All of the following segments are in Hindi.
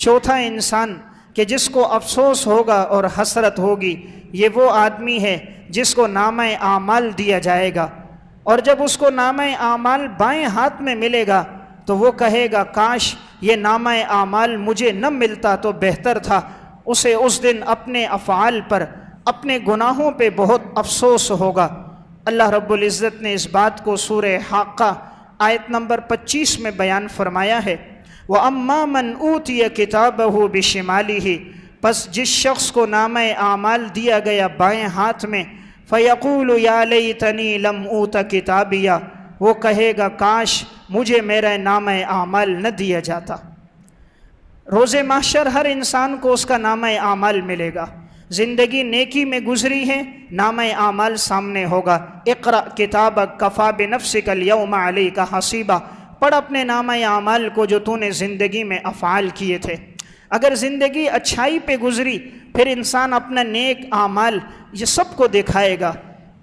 चौथा इंसान कि जिसको अफसोस होगा और हसरत होगी, ये वो आदमी है जिसको नामे आमाल दिया जाएगा, और जब उसको नामे आमाल बाएं हाथ में मिलेगा तो वो कहेगा काश ये नामे आमाल मुझे न मिलता तो बेहतर था। उसे उस दिन अपने अफ़आल पर, अपने गुनाहों पे बहुत अफसोस होगा। अल्लाह रब्बुल इज़्ज़त ने इस बात को सूरह हाक़ा आयत नंबर 25 में बयान फरमाया है, व अम्मा मन ऊतिया किताबहु बिशिमालिही, बस जिस शख्स को नामे आमाल दिया गया बाएं हाथ में, फ़यक़ूलु या लैतनी लम ऊत किताबिया, वो कहेगा काश मुझे मेरा नामे आमाल न दिया जाता। रोज़े महशर हर इंसान को उसका नामे आमाल मिलेगा। ज़िंदगी नेकी में गुजरी है, नामे आमाल सामने होगा। इक़रा किताबक कफ़ा बिनफ़्सिकल यौमा अलैका हसीबा, पढ़ अपने नामे आमाल को जो तूने ज़िंदगी में अफ़आल किए थे। अगर ज़िंदगी अच्छाई पे गुजरी, फिर इंसान अपना नेक आमाल ये सबको दिखाएगा,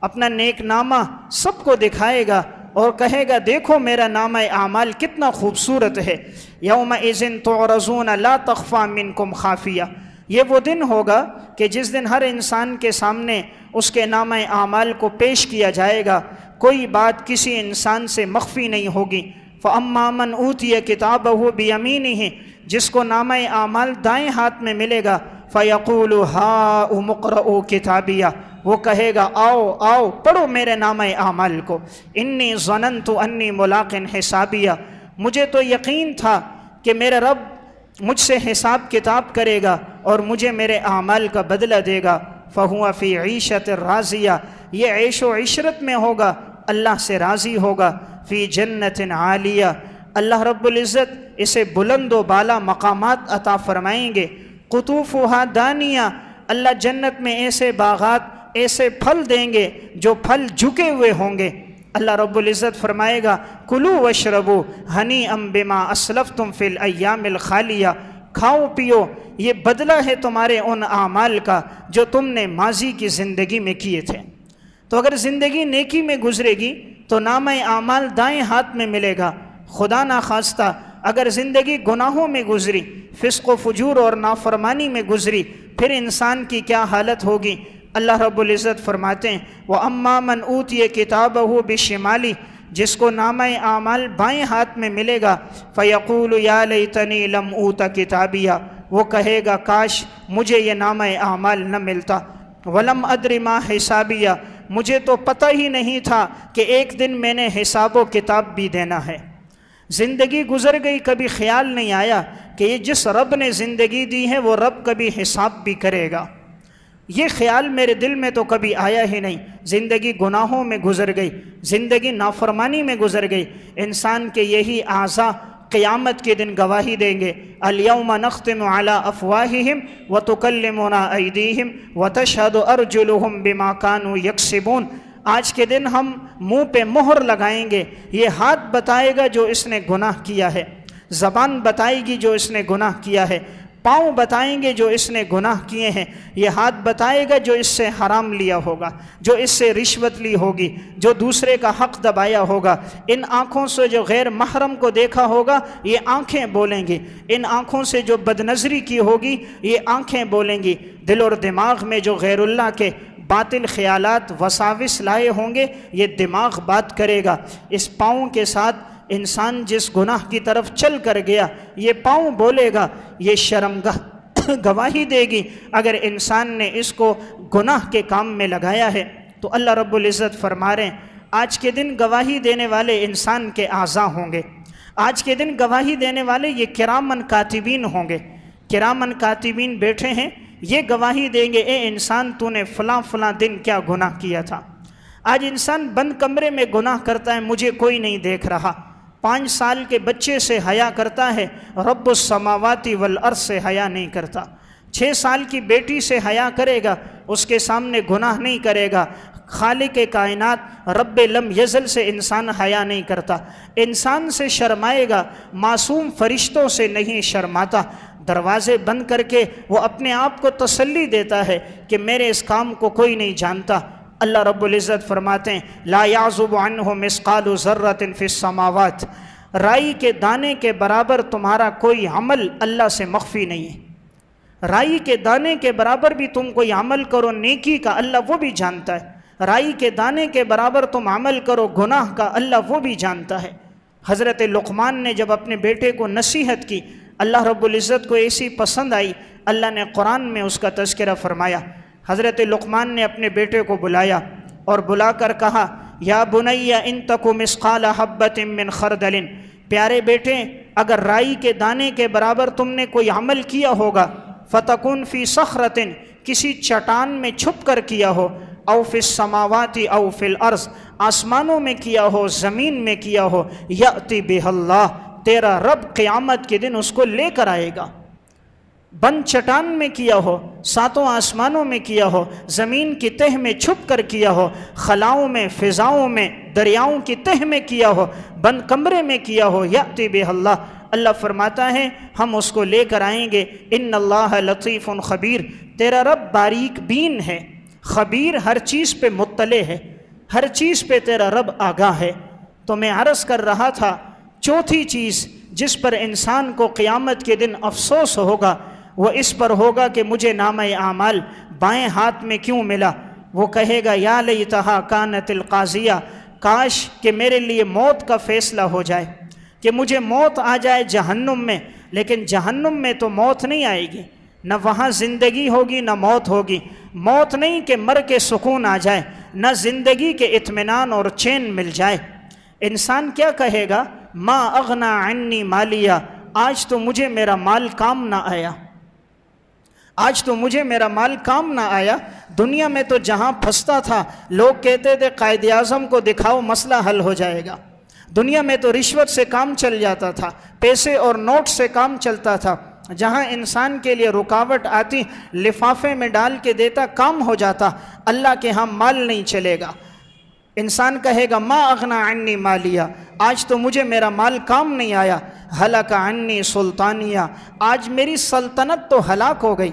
अपना नेक नामा सबको दिखाएगा और कहेगा देखो मेरा नामा आमाल कितना खूबसूरत है। यौम इज़िन तुअरज़ून ला तख़फ़ा मिनकुम खाफिया, ये वो दिन होगा कि जिस दिन हर इंसान के सामने उसके नामा आमाल को पेश किया जाएगा, कोई बात किसी इंसान से मख्फी नहीं होगी। फ़अम्मा मन ऊतिया किताबहु बियमीनिही, जिसको नामा आमाल दाएं हाथ में मिलेगा, फ़यक़ूलु हाउ मुक़रऊ किताबिया, वो कहेगा आओ आओ पढ़ो मेरे नामे आमाल को। इन्नी ज़नन्तु अन्नी मुलाक़िन हिसाबिया, मुझे तो यकीन था कि मेरा रब मुझसे हिसाब किताब करेगा और मुझे मेरे आमाल का बदला देगा। फ़हुआ फ़ी ईशत राज़िया, ये ऐशो इशरत में होगा, अल्लाह से राज़ी होगा। फ़ी जन्नतिन आलिया, अल्लाह रब्बुल इज़्ज़त इसे बुलंद व बाला मकामात अता फरमाएंगे। कुतूफ़ुहा दानिया, अल्लाह जन्नत में ऐसे बागात, ऐसे फल देंगे जो फल झुके हुए होंगे। अल्लाह रब्बुल इज़्ज़त फरमाएगा कुलू वशरबू हनी अम बिमा असलफ़्तुम फ़िल अय्यामिल खालिया, खाओ पियो, ये बदला है तुम्हारे उन आमाल का जो तुमने माजी की ज़िंदगी में किए थे। तो अगर ज़िंदगी नेकी में गुजरेगी तो नामे आमाल दाएं हाथ में मिलेगा। खुदा ना खास्ता अगर ज़िंदगी गुनाहों में गुजरी, फ़िस्क़ व फ़ुजूर और नाफरमानी में गुजरी, फिर इंसान की क्या हालत होगी। अल्लाह रब्बुल इज़्ज़त फरमाते हैं व अम्मा मन ऊतिया किताबहु बिशिमाली, जिसको नामे आमाल बाएं हाथ में मिलेगा, फ़यक़ूलु या लैतनी लम ऊत किताबिया, वो कहेगा काश मुझे ये नामे आमाल न मिलता। वलम अद्रि मा हिसाबिया, मुझे तो पता ही नहीं था कि एक दिन मैंने हिसाब व किताब भी देना है। ज़िंदगी गुजर गई, कभी ख्याल नहीं आया कि ये जिस रब ने ज़िंदगी दी है वो रब कभी हिसाब भी करेगा। ये ख्याल मेरे दिल में तो कभी आया ही नहीं। ज़िंदगी गुनाहों में गुजर गई, ज़िंदगी नाफरमानी में गुजर गई। इंसान के यही आज़ा क़यामत के दिन गवाही देंगे, अल-यौम नख्तिमु अला अफ़वाहिहिम व तुकल्लिमुना अयदीहिम व तशहदु अर्जुलुहुम बिमा कानू यक्सिबून। आज के दिन हम मुँह पे मोहर लगाएंगे, ये हाथ बताएगा जो इसने गुनाह किया है, ज़बान बताएगी जो इसने गुनाह किया है, पाँव बताएंगे जो इसने गुनाह किए हैं, ये हाथ बताएगा जो इससे हराम लिया होगा, जो इससे रिश्वत ली होगी, जो दूसरे का हक़ दबाया होगा। इन आँखों से जो गैर महरम को देखा होगा ये आँखें बोलेंगी, इन आँखों से जो बदनज़री की होगी ये आँखें बोलेंगी। दिल और दिमाग में जो गैरुल्लाह के बातिल ख़यालात वसाविस लाए होंगे ये दिमाग बात करेगा। इस पाँव के साथ इंसान जिस गुनाह की तरफ चल कर गया ये पाँव बोलेगा, ये शर्मगाह गवाही देगी अगर इंसान ने इसको गुनाह के काम में लगाया है। तो अल्लाह रब्बुल इज़्ज़त फरमा रहे हैं आज के दिन गवाही देने वाले इंसान के आज़ा होंगे। आज के दिन गवाही देने वाले ये किरामन कातिबीन होंगे। किरामन कातिबीन बैठे हैं, ये गवाही देंगे ए इंसान तूने फ़लाँ फ़लाँ दिन क्या गुनाह किया था। आज इंसान बंद कमरे में गुनाह करता है, मुझे कोई नहीं देख रहा। 5 साल के बच्चे से हया करता है, रब्बुस समावाति वल अर्ज़ से हया नहीं करता। 6 साल की बेटी से हया करेगा, उसके सामने गुनाह नहीं करेगा। खालिक कायनात रब्बे लम यज़ल से इंसान हया नहीं करता। इंसान से शर्माएगा, मासूम फरिश्तों से नहीं शर्माता। दरवाज़े बंद करके वो अपने आप को तसल्ली देता है कि मेरे इस काम को कोई नहीं जानता। अल्लाह रब्बुल इज़्ज़त फरमाते हैं ला याज़ुबु अन्हु मिस्क़ालु ज़र्रतिन फ़िस समावात, राई के दाने के बराबर तुम्हारा कोई अमल अल्लाह से मख्फी नहीं है। राई के दाने के बराबर भी तुम कोई अमल करो नेकी का, अल्लाह वो भी जानता है। राई के दाने के बराबर तुम अमल करो गुनाह का, अल्लाह वो भी जानता है। हज़रत लुक़मान ने जब अपने बेटे को नसीहत की, अल्लाह रब्बुल इज़्ज़त को ऐसी पसंद आई, अल्लाह ने कुरान में उसका तज़किरा फरमाया। हज़रत लुक़मान ने अपने बेटे को बुलाया और बुलाकर कहा, या बुनैया इन तकु मिस्क़ाला हब्बतिन मिन खरदलिन, प्यारे बेटे अगर राई के दाने के बराबर तुमने कोई अमल किया होगा, फ़तकुन फ़ी सख़रतिन, किसी चट्टान में छुप कर किया हो, औ फ़िस समावाति औ फ़िल अर्ज़, आसमानों में किया हो ज़मीन में किया हो, यअति बिहल्लाह, तेरा रब क़यामत के दिन उसको लेकर आएगा। बंद चट्टान में किया हो, सातों आसमानों में किया हो, ज़मीन की तह में छुप कर किया हो, खलाओं में, फ़िज़ाओं में, दरियाओं की तह में किया हो, बंद कमरे में किया हो, यअति बिहल्लाह, अल्लाह फरमाता है हम उसको लेकर आएंगे। इन्नल्लाह लतीफ़ुन ख़बीर, तेरा रब बारीक बीन है, ख़बीर हर चीज़ पे मुत्तले है, हर चीज़ पे तेरा रब आगाह है। तो मैं अर्ज़ कर रहा था, चौथी चीज़ जिस पर इंसान को क़यामत के दिन अफसोस होगा वो इस पर होगा कि मुझे नामे आमाल बाएं हाथ में क्यों मिला। वो कहेगा या लैतहा कानतिल क़ाज़िया, काश कि मेरे लिए मौत का फ़ैसला हो जाए, कि मुझे मौत आ जाए जहन्नुम में। लेकिन जहन्नुम में तो मौत नहीं आएगी, न वहाँ ज़िंदगी होगी न मौत होगी। मौत नहीं कि मर के सुकून आ जाए, न ज़िंदगी के इत्मीनान और चैन मिल जाए। इंसान क्या कहेगा, मा अगना अन्नी मालिया, आज तो मुझे मेरा माल काम ना आया, आज तो मुझे मेरा माल काम ना आया। दुनिया में तो जहाँ फंसता था लोग कहते थे कायदे आज़म को दिखाओ मसला हल हो जाएगा। दुनिया में तो रिश्वत से काम चल जाता था, पैसे और नोट से काम चलता था। जहाँ इंसान के लिए रुकावट आती लिफाफे में डाल के देता, काम हो जाता। अल्लाह के यहाँ माल नहीं चलेगा। इंसान कहेगा मा अगना अन्नी मालिया, आज तो मुझे मेरा माल काम नहीं आया। हलका अन्नी सुल्तानिया, आज मेरी सल्तनत तो हलाक हो गई।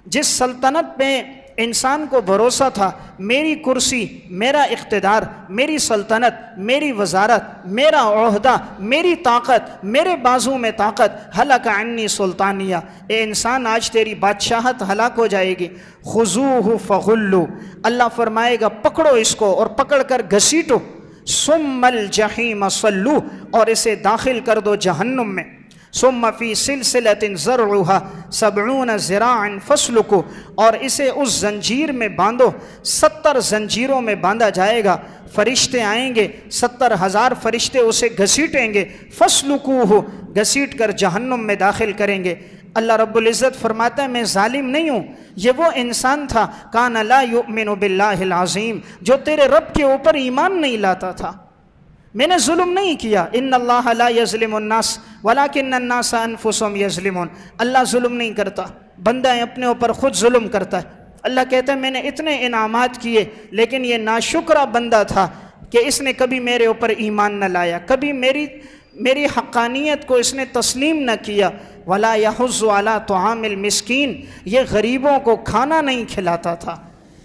जिस सल्तनत में इंसान को भरोसा था, मेरी कुर्सी, मेरा इख्तिदार, मेरी सल्तनत, मेरी वजारत, मेरा ओहदा, मेरी ताकत, मेरे बाजू में ताकत, हलक अन्नी सुल्तानिया, ए इंसान आज तेरी बादशाहत हलाक हो जाएगी। खुजूहु फगुल्लू, अल्लाह फरमाएगा पकड़ो इसको और पकड़ कर घसीटो। सुम्मल जहीम सल्लू, और इसे दाखिल कर दो जहन्नुम में। सुम्मा फी सिलसिलतिन ज़रउहा सबऊन ज़िराअन फस्लुकू, और इसे उस जंजीर में बांधो, 70 जंजीरों में बांधा जाएगा। फरिश्ते आएंगे, 70,000 फरिश्ते उसे घसीटेंगे। फस्लुकूहु, घसीट कर जहन्नुम में दाखिल करेंगे। अल्लाह रब्बुल इज़्ज़त फरमाता है मैं जालिम नहीं हूँ। ये वो इंसान था कान ला युमिनु बिल्लाहिल अज़ीम, जो तेरे रब के ऊपर ईमान नहीं लाता था। मैंने जुल्म नहीं किया। इन्नल्लाह ला यज़लिमुन्नास वलाकिन्नन्नास अनफुसहुम यज़लिमून, अल्लाह जुल्म नहीं करता, बंदा अपने ऊपर ख़ुद जुल्म करता है। अल्लाह कहता है मैंने इतने इनामात किए, लेकिन ये नाशुक्रा बंदा था कि इसने कभी मेरे ऊपर ईमान न लाया, कभी मेरी हक़ानियत को इसने तस्लीम न किया। वला यहुज़्ज़ु अला तुआमिल मिस्कीन, ये गरीबों को खाना नहीं खिलाता था।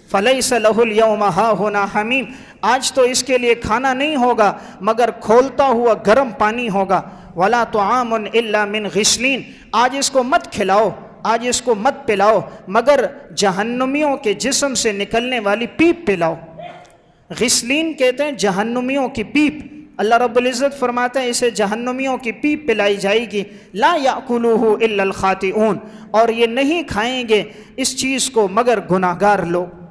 फ़लैसा लहुल यौमा हाहुना हमीम, आज तो इसके लिए खाना नहीं होगा मगर खोलता हुआ गर्म पानी होगा। वला तुआमुन इल्ला मिन गिस्लीन, आज इसको मत खिलाओ, आज इसको मत पिलाओ, मगर जहन्नुमियों के जिस्म से निकलने वाली पीप पिलाओ। गिस्लीन कहते हैं जहन्नुमियों की पीप। अल्लाह रब्बुल इज़्ज़त फरमाता है इसे जहन्नुमियों की पीप पिलाई जाएगी। ला याकुलुहु इल्लल खातिऊन, और ये नहीं खाएंगे इस चीज़ को मगर गुनाहगार लोग।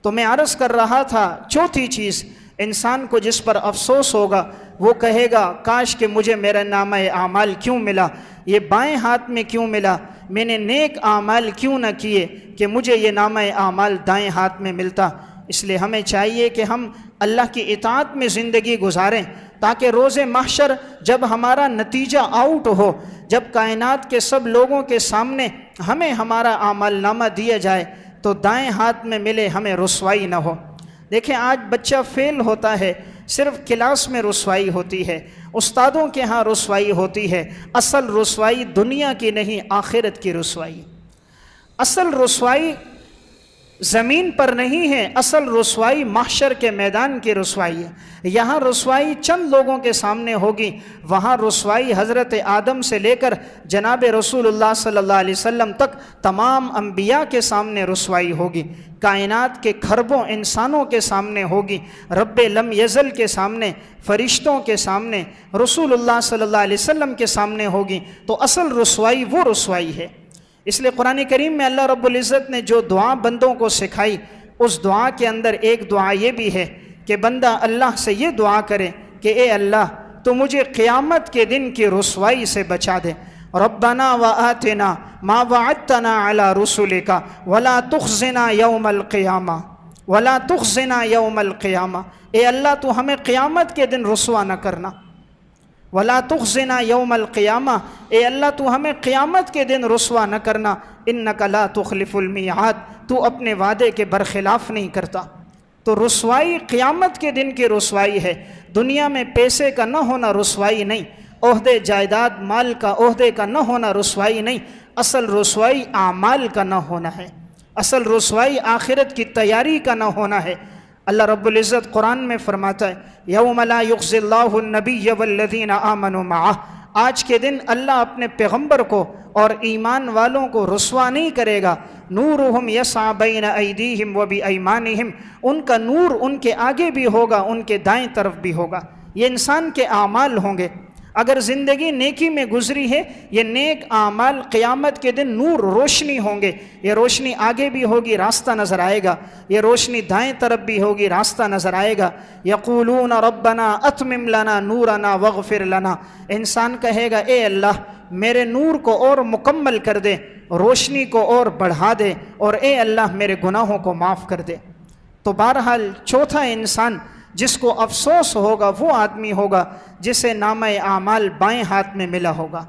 तो मैं अर्ज़ कर रहा था, चौथी चीज़ इंसान को जिस पर अफसोस होगा वो कहेगा काश कि मुझे मेरा नामा आमाल क्यों मिला, ये बाएं हाथ में क्यों मिला, मैंने नेक आमाल क्यों न किए कि मुझे ये नामा आमाल दाएं हाथ में मिलता। इसलिए हमें चाहिए कि हम अल्लाह की इताअत में ज़िंदगी गुजारें, ताकि रोज़े महशर जब हमारा नतीजा आउट हो, जब कायनात के सब लोगों के सामने हमें हमारा आमाल नामा दिया जाए तो दाएं हाथ में मिले, हमें रुसवाई न हो। देखें आज बच्चा फेल होता है, सिर्फ क्लास में रुसवाई होती है, उस्तादों के यहाँ रुसवाई होती है। असल रुसवाई दुनिया की नहीं, आखिरत की रुसवाई। असल रुसवाई ज़मीन पर नहीं है। असल रुसवाई महशर के मैदान की रुसवाई है। यहाँ रुसवाई चंद लोगों के सामने होगी, वहाँ रुसवाई हज़रत आदम से लेकर जनाब रसूलुल्लाह सल्लल्लाहु अलैहि वसल्लम तक तमाम अंबिया के सामने रुसवाई होगी। कायनात के खरबों इंसानों के सामने होगी, रब्बे लम यज़ल के सामने, फ़रिश्तों के सामने, रसूलुल्लाह सल्लल्लाहु अलैहि वसल्लम के सामने होगी। तो असल रुसवाई वो रुसवाई है। इसलिए कुरान करीम में अल्लाह रब्बुल इज़्ज़त ने जो दुआ बंदों को सिखाई, उस दुआ के अंदर एक दुआ ये भी है कि बंदा अल्लाह से ये दुआ करे कि ए अल्लाह, तो मुझे क़यामत के दिन की रुसवाई से बचा दे। रब्बना व आतिना मा वअदतना अला रुसुलिका वला तुख़्ज़िना यौमल क़ियामा वला तुख़्ज़िना यौमल क़ियामा। ए अल्लाह, तो हमें क़यामत के दिन रुसवा न करना। वला तुख़्ज़िना यौमल क़ियामा, ए अल्लाह, तू हमें क़यामत के दिन रुसवा न करना। इन्नका ला तुख़लिफ़ुल मियाद, तू अपने वादे के बरखिलाफ़ नहीं करता। तो रुसवाई क़यामत के दिन की रुसवाई है। दुनिया में पैसे का न होना रुसवाई नहीं, ओहदे जायदाद माल का ओहदे का न होना रुसवाई नहीं। असल रुसवाई आमाल का न होना है। असल रुसवाई आखिरत की तैयारी का न होना है। अल्लाह रब्बुल इज़्ज़त कुरान में फरमाता है, यौम ला युख़्ज़िल्लाहु नबिय्य वल्लज़ीना आमनू मअह, आज के दिन अल्लाह अपने पैगम्बर को और ईमान वालों को रुसवा नहीं करेगा। नूरुहुम यस्आ बैन अयदीहिम व बिअयमानिहिम, उनका नूर उनके आगे भी होगा, उनके दाएं तरफ भी होगा। ये इंसान के आमाल होंगे। अगर ज़िंदगी नेकी में गुजरी है, ये नेक आमाल क़यामत के दिन नूर रोशनी होंगे। ये रोशनी आगे भी होगी, रास्ता नज़र आएगा। ये रोशनी दाएं तरफ भी होगी, रास्ता नज़र आएगा। यक़ूलून रब्बना अतमिम लना नूरना वग़फ़िर लना, इंसान कहेगा ए अल्लाह, मेरे नूर को और मुकम्मल कर दे, रोशनी को और बढ़ा दे, और ए अल्लाह मेरे गुनाहों को माफ़ कर दे। तो बहरहाल चौथा इंसान जिसको अफसोस होगा वो आदमी होगा जिसे नामा आमाल बाएं हाथ में मिला होगा।